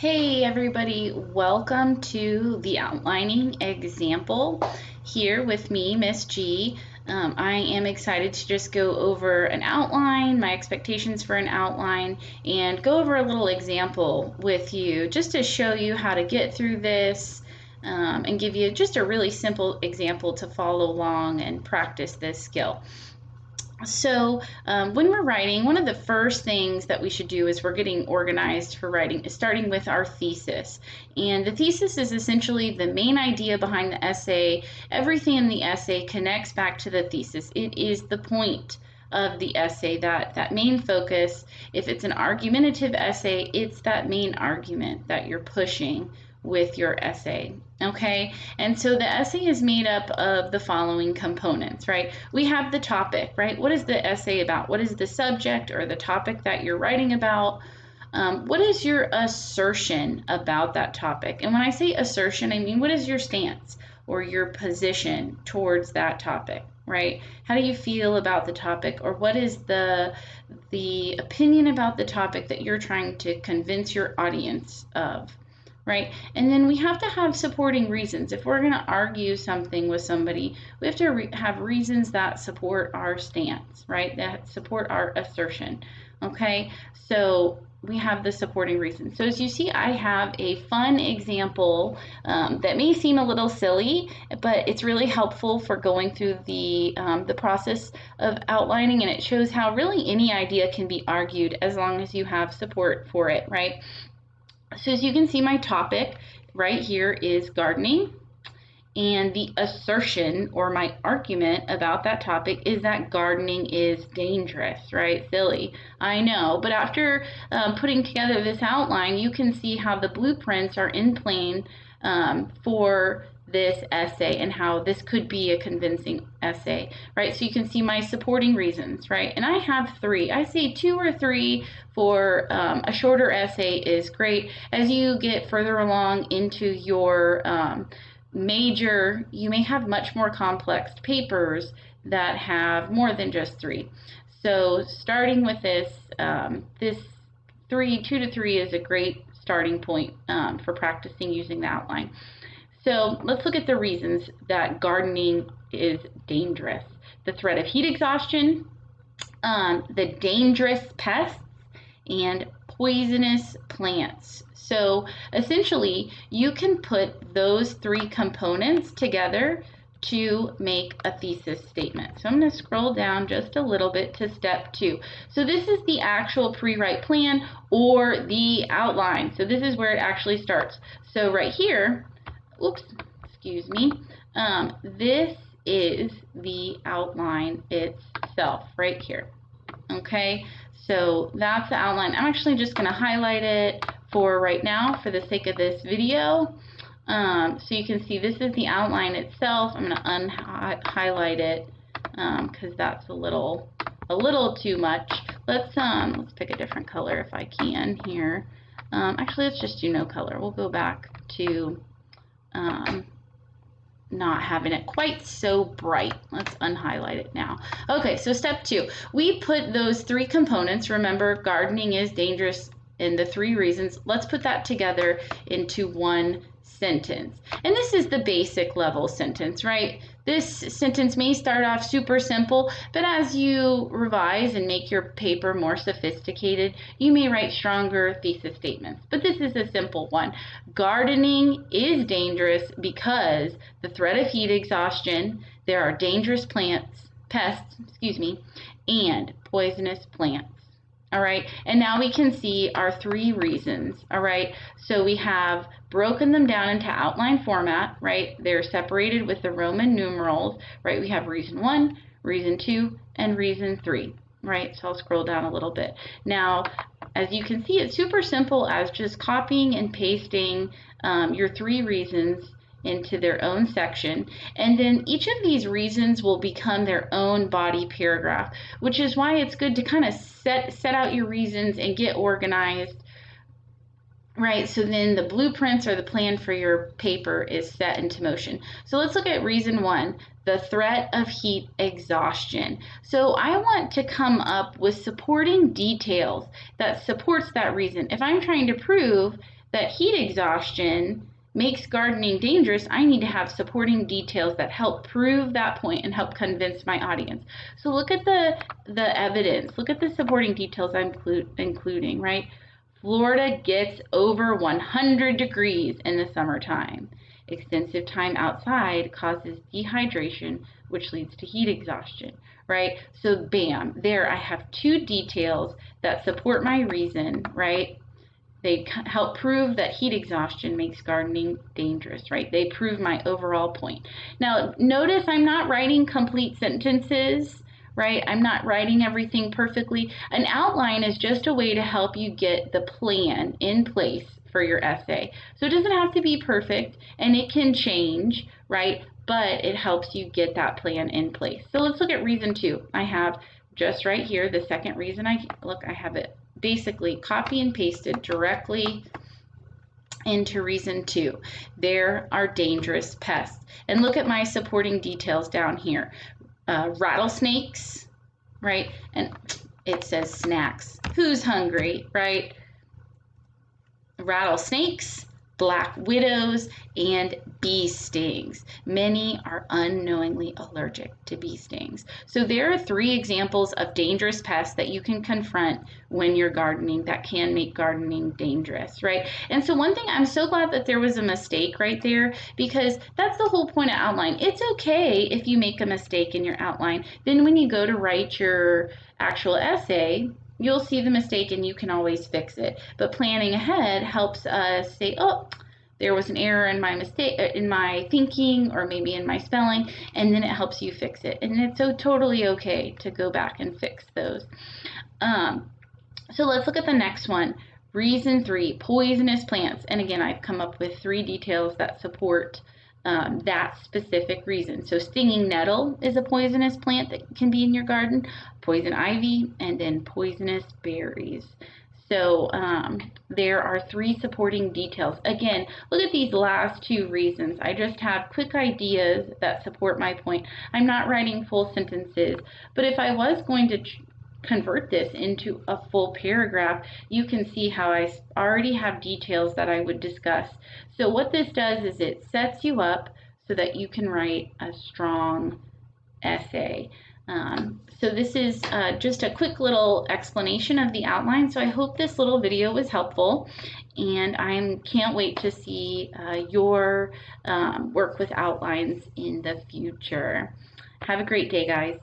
Hey everybody, welcome to the outlining example here with me, Miss G. I am excited to just go over an outline, my expectations for an outline, and go over a little example with you just to show you how to get through this and give you just a really simple example to follow along and practice this skill. So when we're writing, one of the first things that we should do is we're getting organized for writing, starting with our thesis. And the thesis is essentially the main idea behind the essay. Everything in the essay connects back to the thesis. It is the point of the essay, that main focus. If it's an argumentative essay, it's that main argument that you're pushing with your essay. Okay, and so the essay is made up of the following components, right? We have the topic, right? What is the essay about? What is the subject or the topic that you're writing about? What is your assertion about that topic? And when I say assertion, I mean, what is your stance or your position towards that topic, right? How do you feel about the topic, or what is the opinion about the topic that you're trying to convince your audience of? Right? And then we have to have supporting reasons. If we're going to argue something with somebody, we have to have reasons that support our stance, right? That support our assertion. Okay? So we have the supporting reasons. So as you see, I have a fun example that may seem a little silly, but it's really helpful for going through the process of outlining, and it shows how really any idea can be argued as long as you have support for it, right? So as you can see, my topic right here is gardening, and the assertion or my argument about that topic is that gardening is dangerous, right? Silly, I know, but after putting together this outline, you can see how the blueprints are in plane for this essay and how this could be a convincing essay, right? So you can see my supporting reasons, right? And I have three. I say 2 or 3 for a shorter essay is great. As you get further along into your major, you may have much more complex papers that have more than just 3. So starting with this, 2 to 3 is a great starting point for practicing using the outline. So let's look at the reasons that gardening is dangerous. The threat of heat exhaustion, the dangerous pests, and poisonous plants. So essentially, you can put those 3 components together to make a thesis statement. So I'm going to scroll down just a little bit to step 2. So this is the actual pre-write plan or the outline. So this is where it actually starts. So right here, oops, excuse me, this is the outline itself right here. Okay, so that's the outline. I'm actually just going to highlight it for right now for the sake of this video. So you can see this is the outline itself. I'm going to unhighlight it because that's a little too much. Let's pick a different color if I can here. Actually, let's just do no color. We'll go back to not having it quite so bright. Let's unhighlight it now. Okay, so step 2. We put those 3 components. Remember, gardening is dangerous and the 3 reasons. Let's put that together into one sentence. And this is the basic level sentence, right? This sentence may start off super simple, but as you revise and make your paper more sophisticated, you may write stronger thesis statements. But this is a simple one. Gardening is dangerous because the threat of heat exhaustion, there are dangerous pests, and poisonous plants. All right, and now we can see our 3 reasons. All right, so we have broken them down into outline format, right? They're separated with the Roman numerals, right? We have reason 1, reason 2, and reason 3, right? So I'll scroll down a little bit. Now, as you can see, it's super simple as just copying and pasting your 3 reasons into their own section, and then each of these reasons will become their own body paragraph, which is why it's good to kind of set out your reasons and get organized, right? So then the blueprints or the plan for your paper is set into motion. So let's look at reason 1, the threat of heat exhaustion. So I want to come up with supporting details that supports that reason. If I'm trying to prove that heat exhaustion makes gardening dangerous, I need to have supporting details that help prove that point and help convince my audience. So look at the evidence. Look at the supporting details I'm including, right? Florida gets over 100 degrees in the summertime. Extensive time outside causes dehydration, which leads to heat exhaustion, right? So bam, there I have two details that support my reason, right? They help prove that heat exhaustion makes gardening dangerous, right? They prove my overall point. Now, notice I'm not writing complete sentences, right? I'm not writing everything perfectly. An outline is just a way to help you get the plan in place for your essay. So it doesn't have to be perfect, and it can change, right? But it helps you get that plan in place. So let's look at reason 2. I have just right here the second reason. I have it basically copy and pasted directly into reason 2. There are dangerous pests. And look at my supporting details down here. Rattlesnakes, right? And it says snacks. Who's hungry, right? Rattlesnakes, black widows, and bee stings. Many are unknowingly allergic to bee stings. So there are 3 examples of dangerous pests that you can confront when you're gardening that can make gardening dangerous, right? And so one thing, I'm so glad that there was a mistake right there, because that's the whole point of outline. It's okay if you make a mistake in your outline. Then when you go to write your actual essay, you'll see the mistake and you can always fix it. But planning ahead helps us say, oh, there was an error in my mistake, in my thinking, or maybe in my spelling, and then it helps you fix it. And it's so totally okay to go back and fix those. So let's look at the next one. Reason 3, poisonous plants. And again, I've come up with 3 details that support that specific reason. So stinging nettle is a poisonous plant that can be in your garden, poison ivy, and then poisonous berries. So there are 3 supporting details. Again, look at these last 2 reasons. I just have quick ideas that support my point. I'm not writing full sentences, but if I was going to convert this into a full paragraph, you can see how I already have details that I would discuss. So what this does is it sets you up so that you can write a strong essay. So this is just a quick little explanation of the outline. So I hope this little video was helpful, and I can't wait to see your work with outlines in the future. Have a great day, guys.